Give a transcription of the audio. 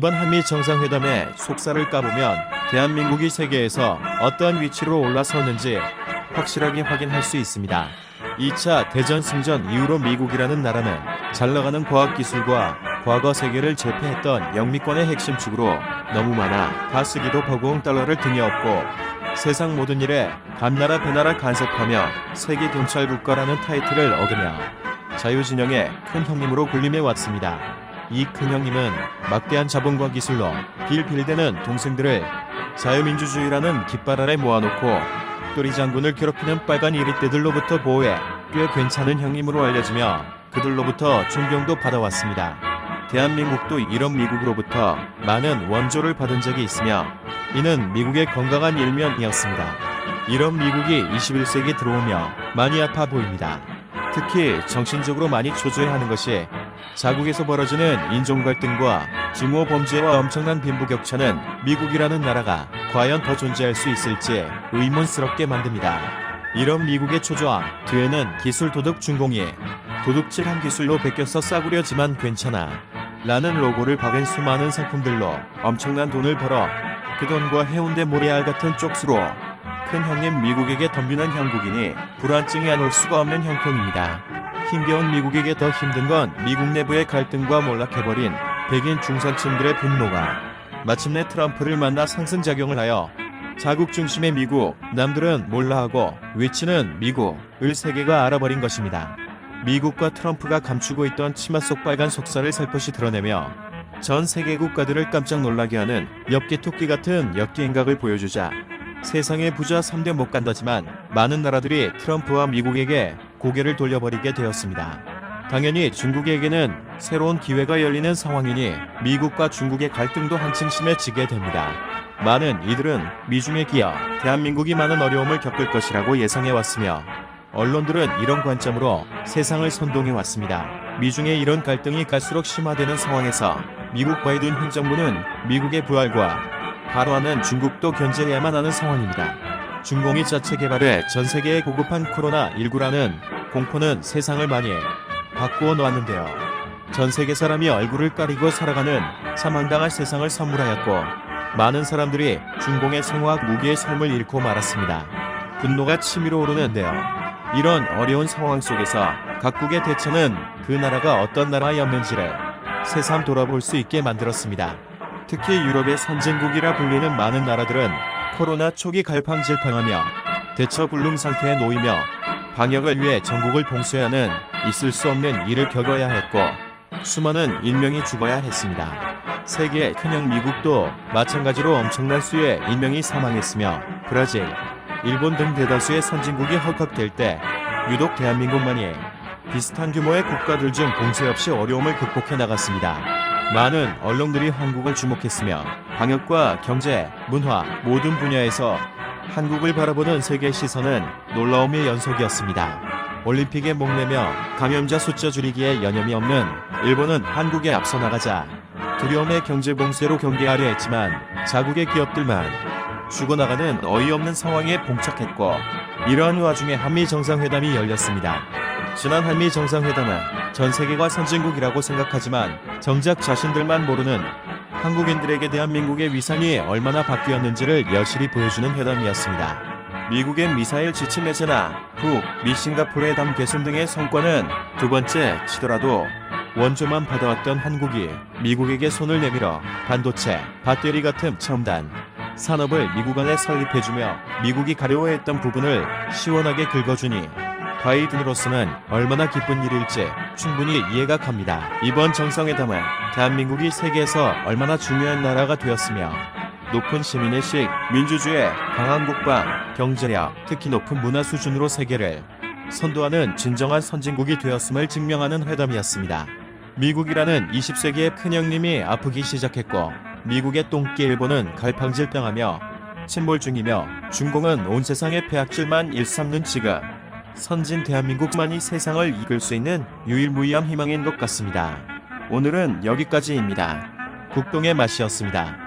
이번 한미 정상회담의 속살을 까보면 대한민국이 세계에서 어떠한 위치로 올라섰는지 확실하게 확인할 수 있습니다. 2차 대전 승전 이후로 미국이라는 나라는 잘나가는 과학기술과 과거 세계를 제패했던 영미권의 핵심 축으로 너무 많아 가쓰기도 버거운 달러를 등에 업고 세상 모든 일에 감나라 배나라 간섭하며 세계 경찰 국가라는 타이틀을 얻으며 자유진영의 큰 형님으로 군림해 왔습니다. 이 큰 형님은 막대한 자본과 기술로 빌빌대는 동생들을 자유민주주의라는 깃발 아래 모아놓고 또리 장군을 괴롭히는 빨간 이리떼들로부터 보호해 꽤 괜찮은 형님으로 알려지며 그들로부터 존경도 받아왔습니다. 대한민국도 이런 미국으로부터 많은 원조를 받은 적이 있으며 이는 미국의 건강한 일면이었습니다. 이런 미국이 21세기 들어오며 많이 아파 보입니다. 특히 정신적으로 많이 초조해하는 것이 자국에서 벌어지는 인종 갈등과 증오 범죄와 엄청난 빈부격차는 미국이라는 나라가 과연 더 존재할 수 있을지 의문스럽게 만듭니다. 이런 미국의 초조함 뒤에는 기술 도둑 준공이 도둑질한 기술로 베껴서 싸구려지만 괜찮아 라는 로고를 박은 수많은 상품들로 엄청난 돈을 벌어 그 돈과 해운대 모래알 같은 쪽수로 큰 형님 미국에게 덤비는 한국인이 불안증이 안 올 수가 없는 형편입니다. 힘겨운 미국에게 더 힘든 건 미국 내부의 갈등과 몰락해버린 백인 중산층들의 분노가 마침내 트럼프를 만나 상승작용을 하여 자국 중심의 미국, 남들은 몰라하고 외치는 미국을 세계가 알아버린 것입니다. 미국과 트럼프가 감추고 있던 치마 속 빨간 속살을 살포시 드러내며 전 세계 국가들을 깜짝 놀라게 하는 엽기토끼 같은 역기행각을 보여주자 세상의 부자 3대 못 간다지만 많은 나라들이 트럼프와 미국에게 고개를 돌려버리게 되었습니다. 당연히 중국에게는 새로운 기회가 열리는 상황이니 미국과 중국의 갈등도 한층 심해지게 됩니다. 많은 이들은 미중에 기어 대한민국이 많은 어려움을 겪을 것이라고 예상해왔으며 언론들은 이런 관점으로 세상을 선동해왔습니다. 미중의 이런 갈등이 갈수록 심화되는 상황에서 미국 바이든 행정부는 미국의 부활과 바로하는 중국도 견제해야만 하는 상황입니다. 중공이 자체 개발해 전 세계에 보급한 코로나19라는 공포는 세상을 많이 바꾸어 놓았는데요. 전 세계 사람이 얼굴을 가리고 살아가는 사망당할 세상을 선물하였고 많은 사람들이 중공의 생화학 무기의 삶을 잃고 말았습니다. 분노가 치밀어 오르는데요. 이런 어려운 상황 속에서 각국의 대처는 그 나라가 어떤 나라였는지를 새삼 돌아볼 수 있게 만들었습니다. 특히 유럽의 선진국이라 불리는 많은 나라들은 코로나 초기 갈팡질팡하며 대처 불능 상태에 놓이며 방역을 위해 전국을 봉쇄하는 있을 수 없는 일을 겪어야 했고 수많은 인명이 죽어야 했습니다. 세계 큰형 미국도 마찬가지로 엄청난 수의 인명이 사망했으며 브라질, 일본 등 대다수의 선진국이 헐컥될 때 유독 대한민국만이 비슷한 규모의 국가들 중 봉쇄 없이 어려움을 극복해 나갔습니다. 많은 언론들이 한국을 주목했으며 방역과 경제, 문화 모든 분야에서 한국을 바라보는 세계 시선은 놀라움의 연속이었습니다. 올림픽에 목매며 감염자 숫자 줄이기에 여념이 없는 일본은 한국에 앞서 나가자 두려움의 경제 봉쇄로 경계하려 했지만 자국의 기업들만 죽어나가는 어이없는 상황에 봉착했고 이러한 와중에 한미 정상회담이 열렸습니다. 지난 한미 정상회담은 전 세계가 선진국이라고 생각하지만 정작 자신들만 모르는 한국인들에게 대한민국의 위상이 얼마나 바뀌었는지를 여실히 보여주는 회담이었습니다. 미국의 미사일 지침 해제나 북, 미 싱가포르 회담 개선 등의 성과는 두 번째 치더라도 원조만 받아왔던 한국이 미국에게 손을 내밀어 반도체, 배터리 같은 첨단 산업을 미국 안에 설립해주며 미국이 가려워했던 부분을 시원하게 긁어주니 바이든으로서는 얼마나 기쁜 일일지 충분히 이해가 갑니다. 이번 정상회담은 대한민국이 세계에서 얼마나 중요한 나라가 되었으며 높은 시민의식, 민주주의, 강한 국방, 경제력, 특히 높은 문화 수준으로 세계를 선도하는 진정한 선진국이 되었음을 증명하는 회담이었습니다. 미국이라는 20세기의 큰형님이 아프기 시작했고 미국의 똥개 일본은 갈팡질팡하며 침몰 중이며 중공은 온 세상의 폐악질만 일삼는 지금 선진 대한민국만이 세상을 이끌 수 있는 유일무이한 희망인 것 같습니다. 오늘은 여기까지입니다. 국동의 맛이었습니다.